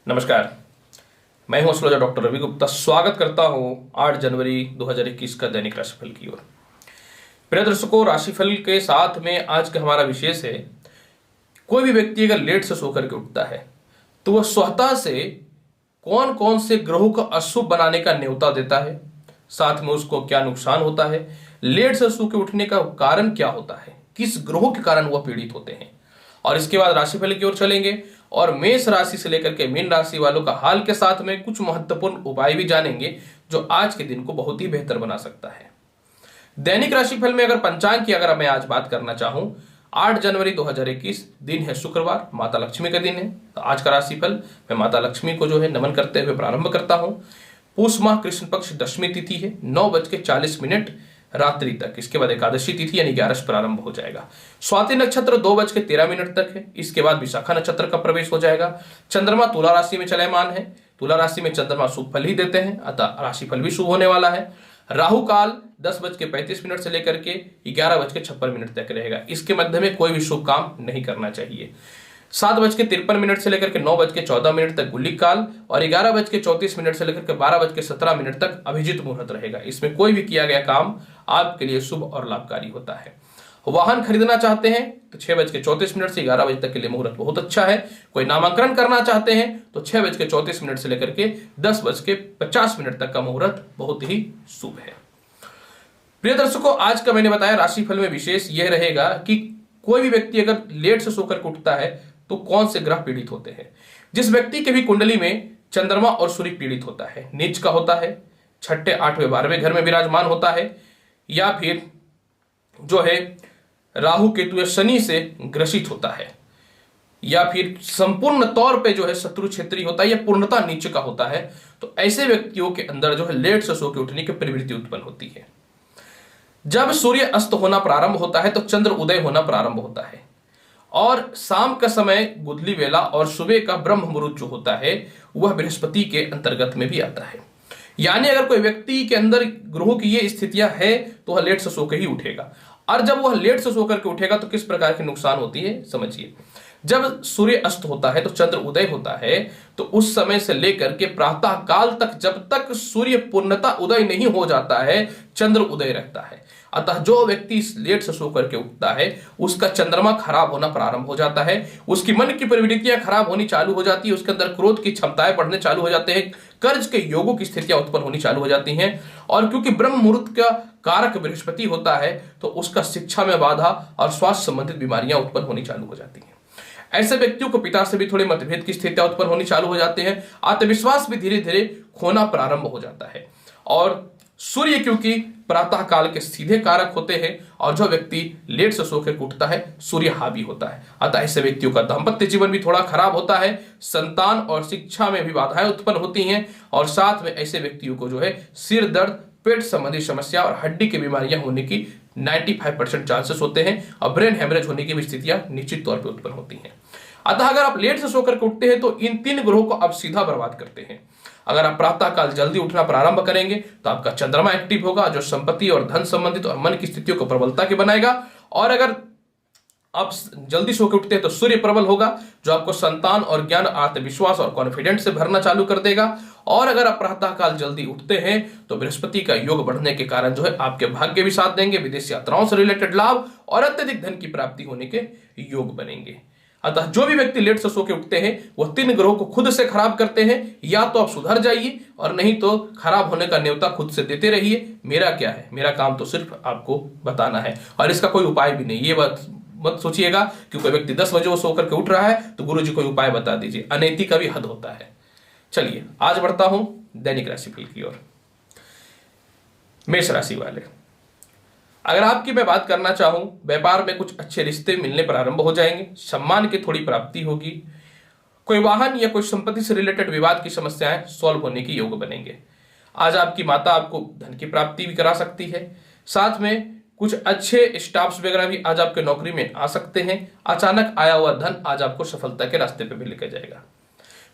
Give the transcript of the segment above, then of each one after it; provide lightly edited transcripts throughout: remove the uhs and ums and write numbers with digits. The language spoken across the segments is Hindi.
नमस्कार। मैं हूं एस्ट्रोलॉजर डॉक्टर रवि गुप्ता। स्वागत करता हूं 8 जनवरी 2021 का दैनिक राशिफल की ओर। प्रिय दर्शकों, राशिफल के साथ में आज का हमारा विशेष है, कोई भी व्यक्ति अगर लेट से सो करके उठता है तो वह स्वतः से कौन कौन से ग्रहों का अशुभ बनाने का न्योता देता है, साथ में उसको क्या नुकसान होता है, लेट से सो के उठने का कारण क्या होता है, किस ग्रहों के कारण वह पीड़ित होते हैं। और इसके बाद राशिफल की ओर चलेंगे और मेष राशि से लेकर के मीन राशि वालों का हाल के साथ में कुछ महत्वपूर्ण उपाय भी जानेंगे जो आज के दिन को बहुत ही बेहतर बना सकता है। दैनिक राशिफल में अगर पंचांग की अगर मैं आज बात करना चाहूं, 8 जनवरी 2021 दिन है शुक्रवार, माता लक्ष्मी का दिन है। तो आज का राशिफल मैं माता लक्ष्मी को जो है नमन करते हुए प्रारंभ करता हूं। पूष माह कृष्ण पक्ष दशमी तिथि है, 9:40 रात्रि तक। इसके बाद एकादशी तिथि यानी 11 प्रारंभ हो जाएगा। स्वाति नक्षत्र 2:13 तक है। इसके बाद विशाखा नक्षत्र का प्रवेश हो जाएगा। चंद्रमा तुला राशि में चलयमान है। तुला राशि में चंद्रमा शुभ फल ही देते हैं, अतः राशिफल भी शुभ होने वाला है। राहु काल 10:35 से लेकर के 11:56 तक रहेगा। इसके मध्य में कोई भी शुभ काम नहीं करना चाहिए। 7:53 से लेकर के 9:14 तक गुलिक काल और 11:34 से लेकर के 12:17 तक अभिजीत मुहूर्त रहेगा। इसमें कोई भी किया गया काम आपके लिए शुभ और लाभकारी होता है। वाहन खरीदना चाहते हैं तो 6:34 से 11 बजे तक के लिए मुहूर्त बहुत अच्छा है। कोई नामांकन करना चाहते हैं तो 6:34 से लेकर के 10:50 तक का मुहूर्त बहुत ही शुभ है। प्रिय दर्शकों, आज का मैंने बताया राशिफल में विशेष यह रहेगा कि कोई भी व्यक्ति अगर लेट से सोकर उठता है तो कौन से ग्रह पीड़ित होते हैं। जिस व्यक्ति के भी कुंडली में चंद्रमा और सूर्य पीड़ित होता है, नीच का होता है, 6ठे 8वें 12वें घर में विराजमान होता है, या फिर जो है राहु केतु या शनि से ग्रसित होता है, या फिर संपूर्ण तौर पे जो है शत्रु क्षेत्री होता है या पूर्णता नीच का होता है, तो ऐसे व्यक्तियों के अंदर जो है लेट से सो के उठने की प्रवृत्ति उत्पन्न होती है। जब सूर्य अस्त होना प्रारंभ होता है तो चंद्र उदय होना प्रारंभ होता है, और शाम का समय गुदली वेला और सुबह का ब्रह्म मुहूर्त जो होता है वह बृहस्पति के अंतर्गत में भी आता है। यानी अगर कोई व्यक्ति के अंदर ग्रहों की ये स्थितियां है तो वह लेट से सोकर ही उठेगा। और जब वह लेट से सोकर के उठेगा तो किस प्रकार की नुकसान होती है समझिए। जब सूर्य अस्त होता है तो चंद्र उदय होता है, तो उस समय से लेकर के प्रातः काल तक जब तक सूर्य पूर्णता उदय नहीं हो जाता है चंद्र उदय रहता है। अतः जो व्यक्ति लेट से सो करके उठता है उसका चंद्रमा खराब होना प्रारंभ हो जाता है, उसकी मन की प्रवृत्तियां खराब होनी चालू हो जाती है, उसके अंदर क्रोध की क्षमताएं बढ़ने चालू हो जाते हैं, कर्ज के योगों की स्थितियां उत्पन्न होनी चालू हो जाती हैं। और क्योंकि ब्रह्म मुहूर्त का कारक बृहस्पति होता है तो उसका शिक्षा में बाधा और स्वास्थ्य संबंधित बीमारियां उत्पन्न होनी चालू हो जाती हैं। ऐसे व्यक्तियों को पिता से भी थोड़े मतभेद की स्थितियां उत्पन्न होनी चालू हो जाते हैं। आत्मविश्वास भी धीरे धीरे खोना प्रारंभ हो जाता है। और सूर्य क्योंकि प्रातः काल के सीधे कारक होते हैं और जो व्यक्ति लेट से सोकर उठता है सूर्य हावी होता है, अतः ऐसे व्यक्तियों का दांपत्य जीवन भी थोड़ा खराब होता है, संतान और शिक्षा में भी बाधाएं उत्पन्न होती हैं, और साथ में ऐसे व्यक्तियों को जो है सिर दर्द, पेट संबंधी समस्या और हड्डी की बीमारियां होने की 95% चांसेस होते हैं, और ब्रेन हेमरेज होने की भी स्थितियां निश्चित तौर पर उत्पन्न होती हैं। अतः अगर आप लेट से सोकर उठते हैं तो इन 3 ग्रहों को आप सीधा बर्बाद करते हैं। अगर आप प्रातः काल जल्दी उठना प्रारंभ करेंगे तो आपका चंद्रमा एक्टिव होगा जो संपत्ति और धन संबंधित और मन की स्थितियों को प्रबलता के बनाएगा। और अगर आप जल्दी सो के उठते हैं तो सूर्य प्रबल होगा जो आपको संतान और ज्ञान, आत्मविश्वास और कॉन्फिडेंस से भरना चालू कर देगा। और अगर आप प्रातः काल जल्दी उठते हैं तो बृहस्पति का योग बढ़ने के कारण जो है आपके भाग्य भी साथ देंगे, विदेश यात्राओं से रिलेटेड लाभ और अत्यधिक धन की प्राप्ति होने के योग बनेंगे। अतः जो भी व्यक्ति लेट से सो के उठते हैं वह 3 ग्रहों को खुद से खराब करते हैं। या तो आप सुधर जाइए और नहीं तो खराब होने का न्योता खुद से देते रहिए। मेरा क्या है, मेरा काम तो सिर्फ आपको बताना है और इसका कोई उपाय भी नहीं। ये बात मत सोचिएगा कि कोई व्यक्ति 10 बजे वो सो करके उठ रहा है तो गुरु जी कोई उपाय बता दीजिए, अनैतिक का भी हद होता है। चलिए आज बढ़ता हूं दैनिक राशिफल की ओर। मेष राशि वाले, अगर आपकी मैं बात करना चाहूं, व्यापार में कुछ अच्छे रिश्ते मिलने प्रारंभ हो जाएंगे, सम्मान की थोड़ी प्राप्ति होगी, कोई वाहन या कोई संपत्ति से रिलेटेड विवाद की समस्याएं सॉल्व होने की योग बनेंगे। आज आपकी माता आपको धन की प्राप्ति भी करा सकती है, साथ में कुछ अच्छे स्टाफ्स वगैरह भी आज आपके नौकरी में आ सकते हैं। अचानक आया हुआ धन आज आपको सफलता के रास्ते पे भी लेकर जाएगा।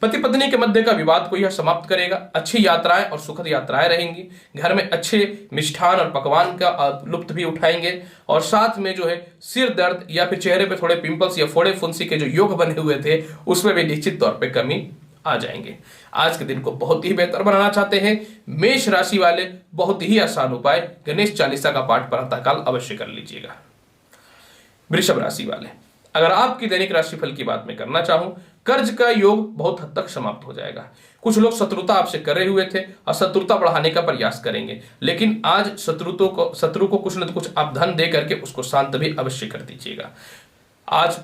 पति पत्नी के मध्य का विवाद को यह समाप्त करेगा। अच्छी यात्राएं और सुखद यात्राएं रहेंगी। घर में अच्छे मिष्ठान और पकवान का लुत्फ भी उठाएंगे, और साथ में जो है सिर दर्द या फिर चेहरे पे थोड़े पिंपल्स या फोड़े फुंसी के जो योग बने हुए थे उसमें भी निश्चित तौर पे कमी आ जाएंगे। आज के दिन को बहुत ही बेहतर बनाना चाहते हैं मेष राशि वाले, बहुत ही आसान उपाय गणेश चालीसा का पाठ प्रातःकाल अवश्य कर लीजिएगा। वृषभ राशि वाले, अगर आपकी दैनिक राशिफल की बात मैं करना चाहूं, कर्ज का योग बहुत हद तक समाप्त हो जाएगा। कुछ लोग शत्रुता आपसे करे हुए थे और शत्रुता बढ़ाने का प्रयास करेंगे, लेकिन आज शत्रु को कुछ न कुछ आप धन दे करके उसको शांत भी अवश्य कर दीजिएगा। आज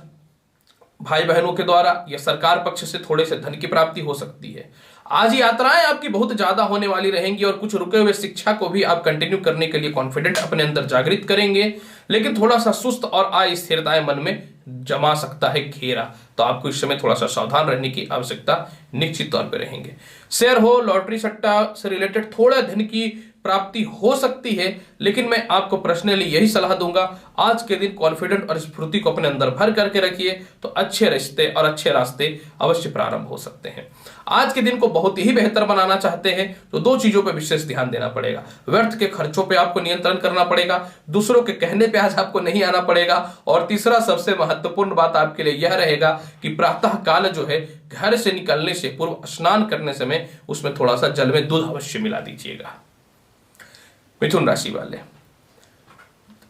भाई बहनों के द्वारा या सरकार पक्ष से थोड़े से धन की प्राप्ति हो सकती है। आज यात्राएं आपकी बहुत ज्यादा होने वाली रहेंगी और कुछ रुके हुए शिक्षा को भी आप कंटिन्यू करने के लिए कॉन्फिडेंट अपने अंदर जागृत करेंगे, लेकिन थोड़ा सा सुस्त और अस्थिरताएं मन में जमा सकता है घेरा, तो आपको इस समय थोड़ा सा सावधान रहने की आवश्यकता निश्चित तौर पर रहेंगे। शेयर हो, लॉटरी सट्टा से रिलेटेड थोड़ा धन की प्राप्ति हो सकती है, लेकिन मैं आपको पर्सनली यही सलाह दूंगा, आज के दिन कॉन्फिडेंट और स्फूर्ति को अपने अंदर भर करके रखिए, तो अच्छे रिश्ते और अच्छे रास्ते अवश्य प्रारंभ हो सकते हैं। आज के दिन को बहुत ही बेहतर बनाना चाहते हैं तो दो चीजों पर विशेष ध्यान देना पड़ेगा। व्यर्थ के खर्चों पे आपको नियंत्रण करना पड़ेगा, दूसरों के कहने पे आज आपको नहीं आना पड़ेगा, और तीसरा सबसे महत्वपूर्ण बात आपके लिए यह रहेगा कि प्रातः काल जो है घर से निकलने से पूर्व स्नान करने समय उसमें थोड़ा सा जल में दूध अवश्य मिला दीजिएगा। मिथुन राशि वाले,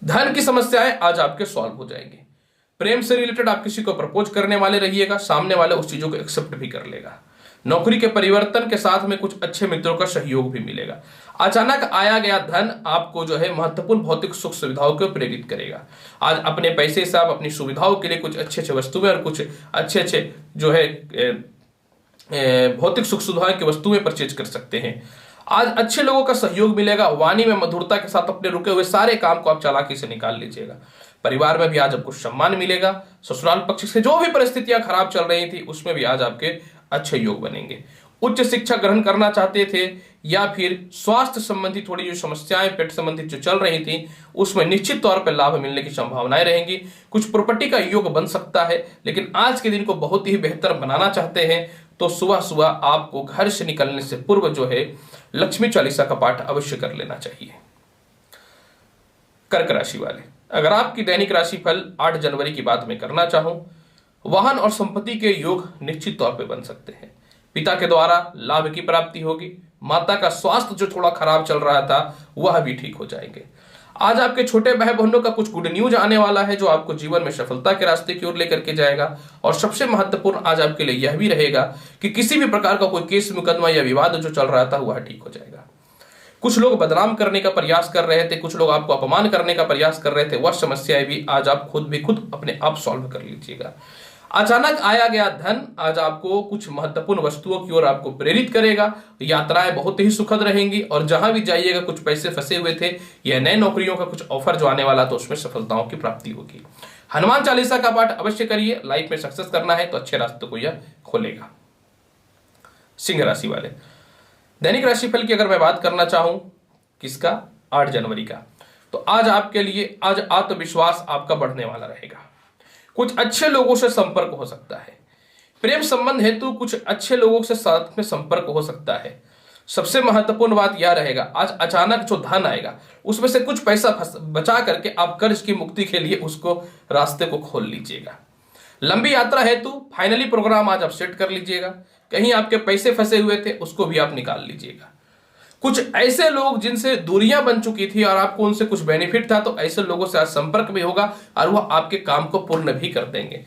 धन की समस्याएं आज आपके सॉल्व हो जाएंगी। प्रेम से रिलेटेड आप किसी को प्रपोज करने वाले रहिएगा, सामने वाले उस चीजों को एक्सेप्ट भी कर लेगा। नौकरी के परिवर्तन के साथ में कुछ अच्छे मित्रों का सहयोग भी मिलेगा। अचानक आया गया धन आपको जो है महत्वपूर्ण भौतिक सुख सुविधाओं को प्रेरित करेगा। आज अपने पैसे से आप अपनी सुविधाओं के लिए कुछ अच्छे वस्तुएं और कुछ अच्छे जो है भौतिक सुख सुविधाओं की वस्तुएं परचेज कर सकते हैं। आज अच्छे लोगों का सहयोग मिलेगा। वाणी में मधुरता के साथ अपने रुके हुए सारे काम को आप चालाकी से निकाल लीजिएगा। परिवार में भी आज आपको सम्मान मिलेगा। ससुराल पक्ष से जो भी परिस्थितियां खराब चल रही थी उसमें भी आज आपके अच्छे योग बनेंगे। उच्च शिक्षा ग्रहण करना चाहते थे या फिर स्वास्थ्य संबंधी थोड़ी जो समस्याएं पेट संबंधित जो चल रही थी उसमें निश्चित तौर पर लाभ मिलने की संभावनाएं रहेंगी। कुछ प्रॉपर्टी का योग बन सकता है, लेकिन आज के दिन को बहुत ही बेहतर बनाना चाहते हैं तो सुबह सुबह आपको घर से निकलने से पूर्व जो है लक्ष्मी चालीसा का पाठ अवश्य कर लेना चाहिए। कर्क राशि वाले, अगर आपकी दैनिक राशि फल 8 जनवरी की बात मैं करना चाहूं, वाहन और संपत्ति के योग निश्चित तौर पे बन सकते हैं। पिता के द्वारा लाभ की प्राप्ति होगी। माता का स्वास्थ्य जो थोड़ा खराब चल रहा था वह भी ठीक हो जाएंगे। आज आपके छोटे भाई बहनों का कुछ गुड न्यूज आने वाला है जो आपको जीवन में सफलता के रास्ते की ओर लेकर के जाएगा। और सबसे महत्वपूर्ण आज आपके लिए यह भी रहेगा कि किसी भी प्रकार का कोई केस मुकदमा या विवाद जो चल रहा था वह ठीक हो जाएगा। कुछ लोग बदनाम करने का प्रयास कर रहे थे, कुछ लोग आपको अपमान करने का प्रयास कर रहे थे, वह समस्याएं भी आज आप खुद अपने आप सॉल्व कर लीजिएगा। अचानक आया गया धन आज आपको कुछ महत्वपूर्ण वस्तुओं की ओर आपको प्रेरित करेगा। यात्राएं बहुत ही सुखद रहेंगी और जहां भी जाइएगा कुछ पैसे फंसे हुए थे या नए नौकरियों का कुछ ऑफर जो आने वाला तो उसमें सफलताओं की प्राप्ति होगी। हनुमान चालीसा का पाठ अवश्य करिए। लाइफ में सक्सेस करना है तो अच्छे रास्ते को यह खोलेगा। सिंह राशि वाले, दैनिक राशिफल की अगर मैं बात करना चाहूं किसका 8 जनवरी का, तो आज आपके लिए आज आत्मविश्वास आपका बढ़ने वाला रहेगा। कुछ अच्छे लोगों से संपर्क हो सकता है। प्रेम संबंध हेतु कुछ अच्छे लोगों से साथ में संपर्क हो सकता है। सबसे महत्वपूर्ण बात यह रहेगा आज अचानक जो धन आएगा उसमें से कुछ पैसा बचा करके आप कर्ज की मुक्ति के लिए उसको रास्ते को खोल लीजिएगा। लंबी यात्रा हेतु फाइनली प्रोग्राम आज आप सेट कर लीजिएगा। कहीं आपके पैसे फंसे हुए थे उसको भी आप निकाल लीजिएगा। कुछ ऐसे लोग जिनसे दूरियां बन चुकी थी और आपको उनसे कुछ बेनिफिट था तो ऐसे लोगों से आज संपर्क भी होगा और वह आपके काम को पूर्ण भी कर देंगे।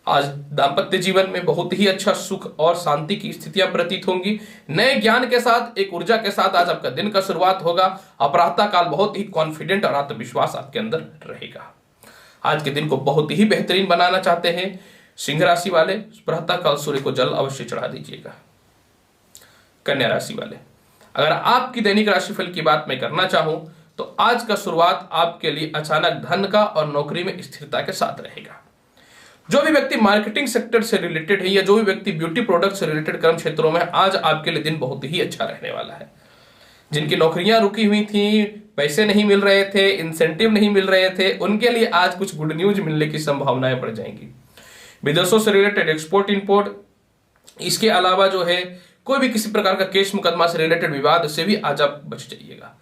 आज दाम्पत्य जीवन में बहुत ही अच्छा सुख और शांति की स्थितियां प्रतीत होंगी। नए ज्ञान के साथ एक ऊर्जा के साथ आज आपका दिन का शुरुआत होगा। प्रातः काल बहुत ही कॉन्फिडेंट और आत्मविश्वास आपके अंदर रहेगा। आज के दिन को बहुत ही बेहतरीन बनाना चाहते हैं सिंह राशि वाले, प्रातः काल सूर्य को जल अवश्य चढ़ा दीजिएगा। कन्या राशि वाले, अगर आपकी दैनिक राशिफल की बात मैं करना चाहूं तो आज का शुरुआत आपके लिए अचानक धन का और नौकरी में स्थिरता के साथ रहेगा। जो भी व्यक्ति मार्केटिंग सेक्टर से रिलेटेड है या जो भी व्यक्ति ब्यूटी प्रोडक्ट से रिलेटेड कर्म क्षेत्रों में, आज आपके लिए दिन बहुत ही अच्छा रहने वाला है। जिनकी नौकरियां रुकी हुई थी, पैसे नहीं मिल रहे थे, इंसेंटिव नहीं मिल रहे थे, उनके लिए आज कुछ गुड न्यूज मिलने की संभावनाएं बढ़ जाएंगी। विदेशों से रिलेटेड एक्सपोर्ट इंपोर्ट, इसके अलावा जो है कोई भी किसी प्रकार का केस मुकदमा से रिलेटेड विवाद से भी आज आप बच जाइएगा।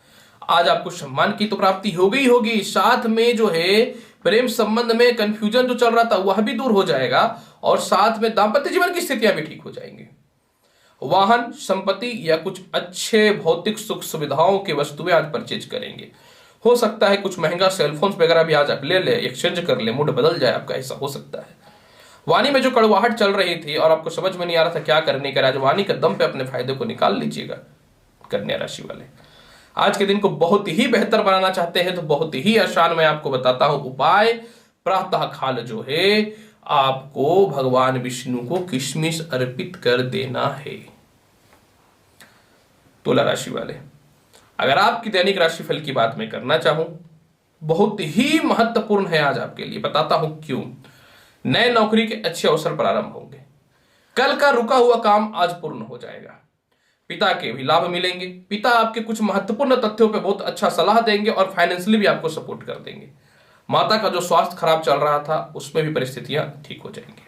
आज आपको सम्मान की तो प्राप्ति होगी, साथ में जो है प्रेम संबंध में कंफ्यूजन जो चल रहा था वह भी दूर हो जाएगा और साथ में दाम्पत्य जीवन की स्थितियां भी ठीक हो जाएंगी। वाहन, संपत्ति या कुछ अच्छे भौतिक सुख सुविधाओं की वस्तुएं आज परचेज करेंगे। हो सकता है कुछ महंगा सेलफोन वगैरह भी आज आप ले ले, एक्सचेंज कर ले, मूड बदल जाए आपका, ऐसा हो सकता है। वाणी में जो कड़वाहट चल रही थी और आपको समझ में नहीं आ रहा था क्या करने का, आज वाणी के दम पे अपने फायदे को निकाल लीजिएगा। कन्या राशि वाले आज के दिन को बहुत ही बेहतर बनाना चाहते हैं तो बहुत ही आसान मैं आपको बताता हूं उपाय। प्रातः काल जो है आपको भगवान विष्णु को किशमिश अर्पित कर देना है। तुला राशि वाले अगर आपकी दैनिक राशिफल की बात मैं करना चाहूं, बहुत ही महत्वपूर्ण है आज आपके लिए, बताता हूं क्यों। नए नौकरी के अच्छे अवसर प्रारंभ होंगे। कल का रुका हुआ काम आज पूर्ण हो जाएगा। पिता के भी लाभ मिलेंगे। पिता आपके कुछ महत्वपूर्ण तथ्यों पे बहुत अच्छा सलाह देंगे और फाइनेंशियली भी आपको सपोर्ट कर देंगे। माता का जो स्वास्थ्य खराब चल रहा था उसमें भी परिस्थितियां ठीक हो जाएंगी।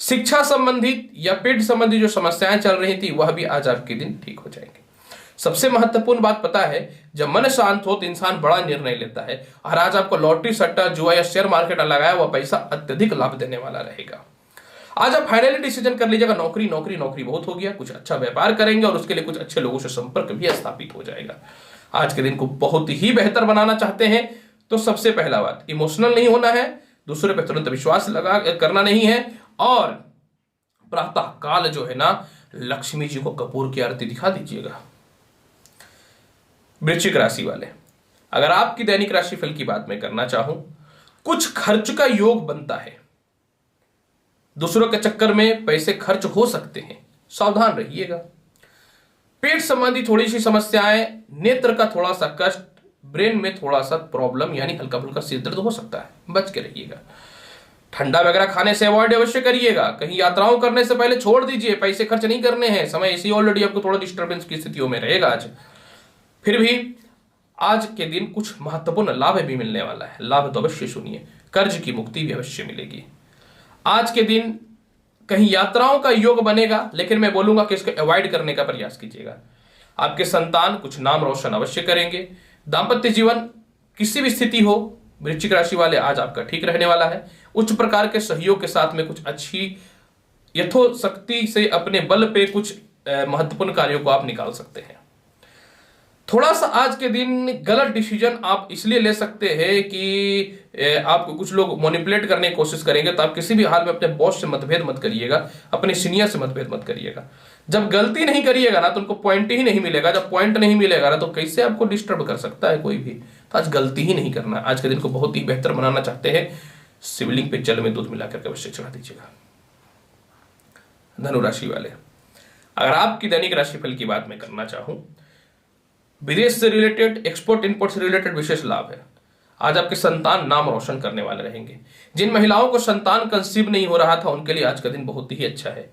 शिक्षा संबंधित या पेट संबंधी जो समस्याएं चल रही थी वह भी आज आपके दिन ठीक हो जाएंगे। सबसे महत्वपूर्ण बात पता है, जब मन शांत हो तो इंसान बड़ा निर्णय लेता है और आज आपको लॉटरी, सट्टा, जुआ या शेयर मार्केट लगाया हुआ पैसा अत्यधिक लाभ देने वाला रहेगा। आज आप फाइनली डिसीजन कर लीजिएगा, नौकरी नौकरी नौकरी बहुत हो गया, कुछ अच्छा व्यापार करेंगे और उसके लिए कुछ अच्छे लोगों से संपर्क भी स्थापित हो जाएगा। आज के दिन को बहुत ही बेहतर बनाना चाहते हैं तो सबसे पहला बात, इमोशनल नहीं होना है, दूसरे पर तुरंत विश्वास करना नहीं है और प्रातः काल जो है ना लक्ष्मी जी को कपूर की आरती दिखा दीजिएगा। वृश्चिक राशि वाले अगर आपकी दैनिक राशिफल की बात मैं करना चाहूं, कुछ खर्च का योग बनता है। दूसरों के चक्कर में पैसे खर्च हो सकते हैं, सावधान रहिएगा। पेट संबंधी थोड़ी सी समस्याएं, नेत्र का थोड़ा सा कष्ट, ब्रेन में थोड़ा सा प्रॉब्लम यानी हल्का फुल्का सिर दर्द हो सकता है, बच के रहिएगा। ठंडा वगैरह खाने से अवॉइड अवश्य करिएगा। कहीं यात्राओं करने से पहले छोड़ दीजिए, पैसे खर्च नहीं करने हैं। समय इसी ऑलरेडी आपको थोड़ा डिस्टर्बेंस की स्थितियों में रहेगा आज। फिर भी आज के दिन कुछ महत्वपूर्ण लाभ भी मिलने वाला है। लाभ तो अवश्य सुनिए, कर्ज की मुक्ति भी अवश्य मिलेगी। आज के दिन कहीं यात्राओं का योग बनेगा, लेकिन मैं बोलूंगा कि इसको अवॉइड करने का प्रयास कीजिएगा। आपके संतान कुछ नाम रोशन अवश्य करेंगे। दांपत्य जीवन किसी भी स्थिति हो, वृश्चिक राशि वाले आज आपका ठीक रहने वाला है। उच्च प्रकार के सहयोग के साथ में कुछ अच्छी यथोशक्ति से अपने बल पे कुछ महत्वपूर्ण कार्यों को आप निकाल सकते हैं। थोड़ा सा आज के दिन गलत डिसीजन आप इसलिए ले सकते हैं कि आपको कुछ लोग मैनिपुलेट करने की कोशिश करेंगे, तो आप किसी भी हाल में अपने बॉस से मतभेद मत करिएगा, अपने सीनियर से मतभेद मत करिएगा। जब गलती नहीं करिएगा ना तो उनको पॉइंट ही नहीं मिलेगा। जब पॉइंट नहीं मिलेगा ना तो कैसे आपको डिस्टर्ब कर सकता है कोई भी। तो आज गलती ही नहीं करना। आज के दिन को बहुत ही बेहतर बनाना चाहते हैं, शिवलिंग पे जल में दूध मिलाकर के अवश्य चढ़ा दीजिएगा। धनु राशि वाले अगर आपकी दैनिक राशिफल की बात मैं करना चाहूं, विदेश से रिलेटेड, एक्सपोर्ट इंपोर्ट से रिलेटेड विशेष लाभ है। आज आपके संतान नाम रोशन करने वाले रहेंगे। जिन महिलाओं को संतान कंसीव नहीं हो रहा था उनके लिए आज का दिन बहुत ही अच्छा है।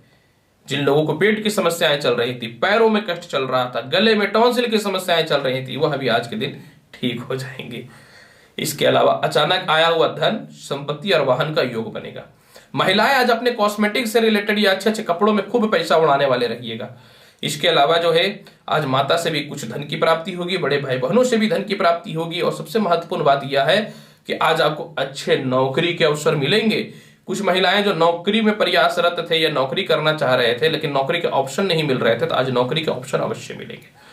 जिन लोगों को पेट की समस्याएं चल रही थी, पैरों में कष्ट चल रहा था, गले में टॉन्सिल की समस्याएं चल रही थी, वह भी आज के दिन ठीक हो जाएंगे। इसके अलावा अचानक आया हुआ धन, संपत्ति और वाहन का योग बनेगा। महिलाएं आज अपने कॉस्मेटिक से रिलेटेड या अच्छे अच्छे कपड़ों में खूब पैसा उड़ाने वाले रहिएगा। इसके अलावा जो है आज माता से भी कुछ धन की प्राप्ति होगी, बड़े भाई बहनों से भी धन की प्राप्ति होगी और सबसे महत्वपूर्ण बात यह है कि आज आपको अच्छे नौकरी के अवसर मिलेंगे। कुछ महिलाएं जो नौकरी में प्रयासरत थे या नौकरी करना चाह रहे थे लेकिन नौकरी के ऑप्शन नहीं मिल रहे थे, तो आज नौकरी के ऑप्शन अवश्य मिलेंगे।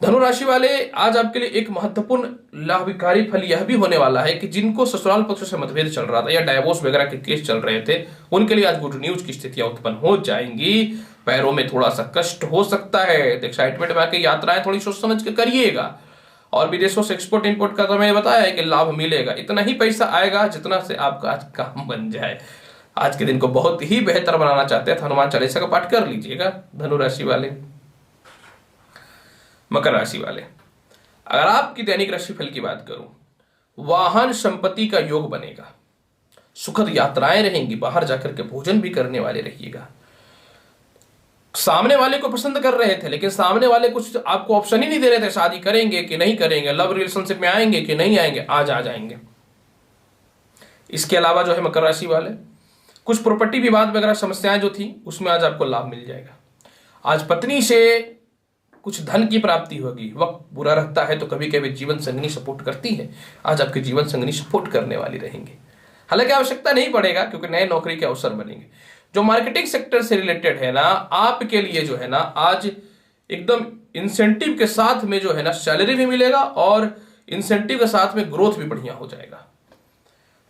धनु राशि वाले आज आपके लिए एक महत्वपूर्ण लाभकारी फल यह भी होने वाला है कि जिनको ससुराल पक्ष से मतभेद चल रहा था या डाइवोर्स वगैरह के केस चल रहे थे, उनके लिए आज गुड न्यूज की स्थितियां उत्पन्न हो जाएंगी। पैरों में थोड़ा सा कष्ट हो सकता है, एक्साइटमेंट में आके यात्राएं थोड़ी सोच समझ के करिएगा। और विदेशों से एक्सपोर्ट इंपोर्ट का तो मैंने बताया है कि लाभ मिलेगा। इतना ही पैसा आएगा जितना से आपका आज काम बन जाए। आज के दिन को बहुत ही बेहतर बनाना चाहते हैं तो हनुमान चालीसा का पाठ कर लीजिएगा। धनु राशि वाले मकर राशि वाले अगर आपकी दैनिक राशिफल की बात करूं, वाहन संपत्ति का योग बनेगा। सुखद यात्राएं रहेंगी, बाहर जाकर के भोजन भी करने वाले रहिएगा। सामने वाले को पसंद कर रहे थे लेकिन सामने वाले कुछ आपको ऑप्शन ही नहीं दे रहे थे, शादी करेंगे कि नहीं करेंगे, लव रिलेशनशिप में आएंगे कि नहीं आएंगे, आज आ जाएंगे। इसके अलावा जो है मकर राशि वाले कुछ प्रॉपर्टी विवाद वगैरह समस्याएं जो थी उसमें आज आपको लाभ मिल जाएगा। आज पत्नी से कुछ धन की प्राप्ति होगी। वक्त बुरा रहता है तो कभी कभी जीवन संगनी सपोर्ट करती है, आज आपके जीवन संगनी सपोर्ट करने वाली रहेंगे। हालांकि आवश्यकता नहीं पड़ेगा क्योंकि नए नौकरी के अवसर बनेंगे। जो मार्केटिंग सेक्टर से रिलेटेड है ना, आपके लिए जो है ना आज एकदम इंसेंटिव के साथ में जो है ना सैलरी भी मिलेगा और इंसेंटिव के साथ में ग्रोथ भी बढ़िया हो जाएगा।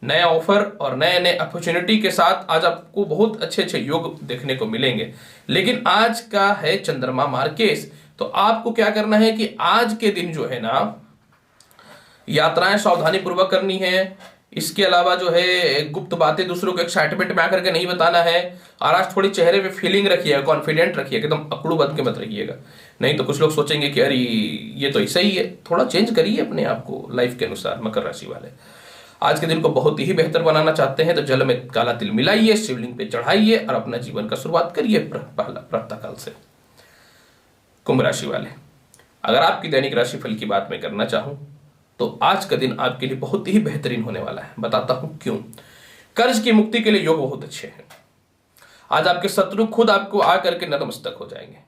नया ऑफर और नए नए अपॉर्चुनिटी के साथ आज आपको बहुत अच्छे अच्छे योग देखने को मिलेंगे। लेकिन आज का है चंद्रमा मार्केश, तो आपको क्या करना है कि आज के दिन जो है ना यात्राएं सावधानी पूर्वक करनी है। इसके अलावा जो है गुप्त बातें दूसरों को एक्साइटमेंट में आकर के नहीं बताना है। और आज थोड़ी चेहरे पे फीलिंग रखिएगा, कॉन्फिडेंट रखिएगा, एकदम अकड़ू बन के मत रहिएगा, नहीं तो कुछ लोग सोचेंगे कि अरे ये तो ऐसा ही है। थोड़ा चेंज करिए अपने आप को लाइफ के अनुसार। मकर राशि वाले आज के दिन को बहुत ही बेहतर बनाना चाहते हैं तो जल में काला तिल मिलाइए, शिवलिंग पे चढ़ाइए और अपना जीवन का शुरुआत करिए पहला प्रातःकाल से। कुंभ राशि वाले, अगर आपकी दैनिक राशि फल की बात मैं करना चाहूं तो आज का दिन आपके लिए बहुत ही बेहतरीन होने वाला है। बताता हूं क्यों। कर्ज की मुक्ति के लिए योग बहुत अच्छे हैं। आज आपके शत्रु खुद आपको आकर के नतमस्तक हो जाएंगे।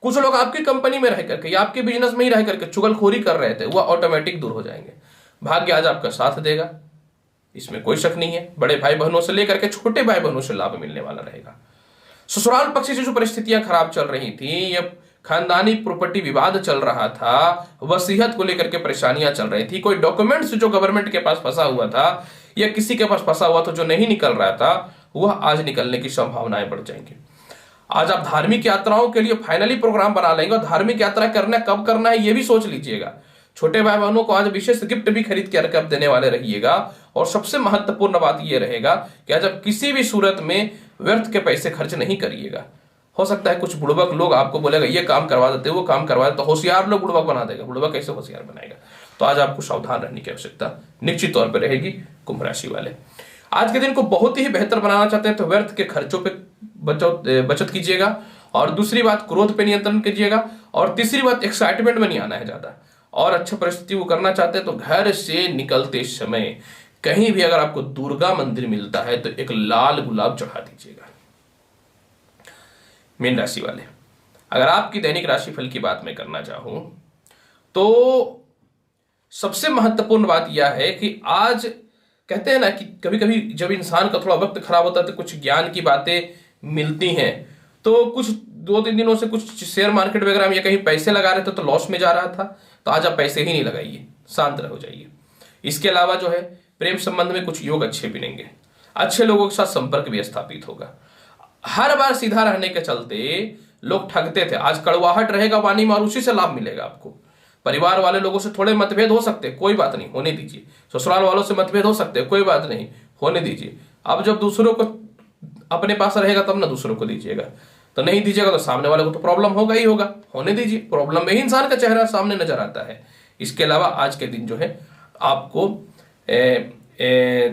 कुछ लोग आपकी कंपनी में रह करके या आपके बिजनेस में ही रह करके चुगलखोरी कर रहे थे, वह ऑटोमेटिक दूर हो जाएंगे। भाग्य आज आपका साथ देगा, इसमें कोई शक नहीं है। बड़े भाई बहनों से लेकर के छोटे भाई बहनों से लाभ मिलने वाला रहेगा। ससुराल पक्ष से जो परिस्थितियां खराब चल रही थी या खानदानी प्रॉपर्टी विवाद चल रहा था, वसीयत को लेकर के परेशानियां चल रही थी, कोई डॉक्यूमेंट्स जो गवर्नमेंट के पास फंसा हुआ था या किसी के पास फंसा हुआ था जो नहीं निकल रहा था, वह आज निकलने की संभावनाएं बढ़ जाएंगी। आज आप धार्मिक यात्राओं के लिए फाइनली प्रोग्राम बना लेंगे और धार्मिक यात्रा करना कब करना है यह भी सोच लीजिएगा। छोटे भाई बहनों को आज विशेष गिफ्ट भी खरीद के रकम देने वाले रहिएगा। और सबसे महत्वपूर्ण बात यह रहेगा कि आज आप किसी भी सूरत में व्यर्थ के पैसे खर्च नहीं करिएगा। हो सकता है कुछ बुड़बक लोग आपको बोलेगा ये काम करवा देते, वो काम करवा देते, तो होशियार लोग बुड़बक बना देगा। बुड़बक कैसे होशियार बनाएगा? तो आज आपको सावधान रहने की आवश्यकता निश्चित तौर पर रहेगी। कुंभ राशि वाले आज के दिन को बहुत ही बेहतर बनाना चाहते हैं तो व्यर्थ के खर्चों पे बचत कीजिएगा। और दूसरी बात, क्रोध पे नियंत्रण कीजिएगा। और तीसरी बात, एक्साइटमेंट में नहीं आना है ज्यादा। और अच्छी परिस्थिति वो करना चाहते हैं तो घर से निकलते समय कहीं भी अगर आपको दुर्गा मंदिर मिलता है तो एक लाल गुलाब चढ़ा दीजिएगा। मीन राशि वाले, अगर आपकी दैनिक राशि फल की बात मैं करना चाहूं तो सबसे महत्वपूर्ण बात यह है कि आज कहते हैं ना कि कभी कभी जब इंसान का थोड़ा वक्त खराब होता है तो कुछ ज्ञान की बातें मिलती हैं। तो कुछ 2-3 दिनों से कुछ शेयर मार्केट वगैरह में या कहीं पैसे लगा रहे थे तो लॉस में जा रहा था, तो आज आप पैसे ही नहीं लगाइए, शांत हो जाइए। इसके अलावा जो है प्रेम संबंध में कुछ योग अच्छे बनेंगे, अच्छे लोगों के साथ संपर्क भी स्थापित होगा। हर बार सीधा रहने के चलते लोग ठगते थे, आज कड़वाहट रहेगा वाणी में और उसी से लाभ मिलेगा आपको। परिवार वाले लोगों से थोड़े मतभेद हो सकते हैं, कोई बात नहीं, होने दीजिए। ससुराल वालों से मतभेद हो सकते हैं, कोई बात नहीं, होने दीजिए। अब जब दूसरों को अपने पास रहेगा तब ना दूसरों को दीजिएगा, तो नहीं दीजिएगा तो सामने वाले को तो प्रॉब्लम होगा ही होगा, होने दीजिए। प्रॉब्लम में ही इंसान का चेहरा सामने नजर आता है। इसके अलावा आज के दिन जो है आपको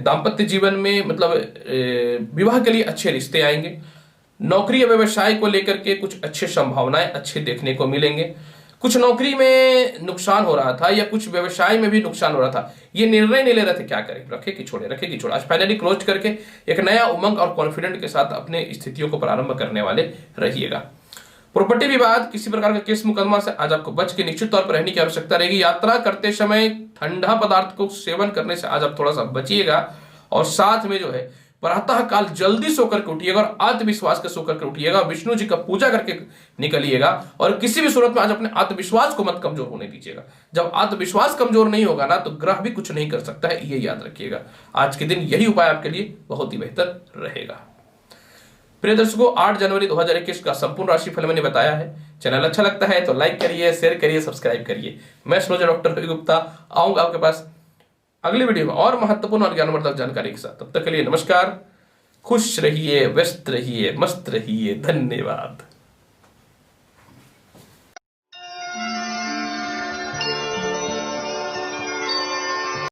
दाम्पत्य जीवन में मतलब विवाह के लिए अच्छे रिश्ते आएंगे। नौकरी या व्यवसाय को लेकर के कुछ अच्छे संभावनाएं अच्छे देखने को मिलेंगे। कुछ नौकरी में नुकसान हो रहा था या कुछ व्यवसाय में भी नुकसान हो रहा था, ये निर्णय नहीं ले रहे थे क्या करें, रखे कि छोड़े, रखे कि छोड़े। आज फाइनली क्लोज करके एक नया उमंग और कॉन्फिडेंट के साथ अपने स्थितियों को प्रारंभ करने वाले रहिएगा। प्रॉपर्टी विवाद, किसी प्रकार का केस मुकदमा से आज आपको बच के निश्चित तौर पर रहने की आवश्यकता रहेगी। यात्रा करते समय ठंडा पदार्थ को सेवन करने से आज आप थोड़ा सा बचिएगा। और साथ में जो है प्रातः काल जल्दी सोकर के उठिएगा और आत्मविश्वास के सोकर के उठिएगा। विष्णु जी का पूजा करके निकलिएगा और किसी भी सूरत में आज अपने आत्मविश्वास को मत कमजोर होने दीजिएगा। जब आत्मविश्वास कमजोर नहीं होगा ना तो ग्रह भी कुछ नहीं कर सकता है, ये याद रखिएगा। आज के दिन यही उपाय आपके लिए बहुत ही बेहतर रहेगा। प्रिय दर्शकों, 8 जनवरी 2021 का संपूर्ण राशिफल मैंने बताया है। चैनल अच्छा लगता है तो लाइक करिए, शेयर करिए, सब्सक्राइब करिए। मैं एस्ट्रोलॉजर डॉक्टर रवि गुप्ता आऊंगा आपके पास अगली वीडियो में और महत्वपूर्ण और ज्ञानवर्धक जानकारी के साथ। तब तक के लिए नमस्कार, खुश रहिए, व्यस्त रहिए, मस्त रहिए, धन्यवाद।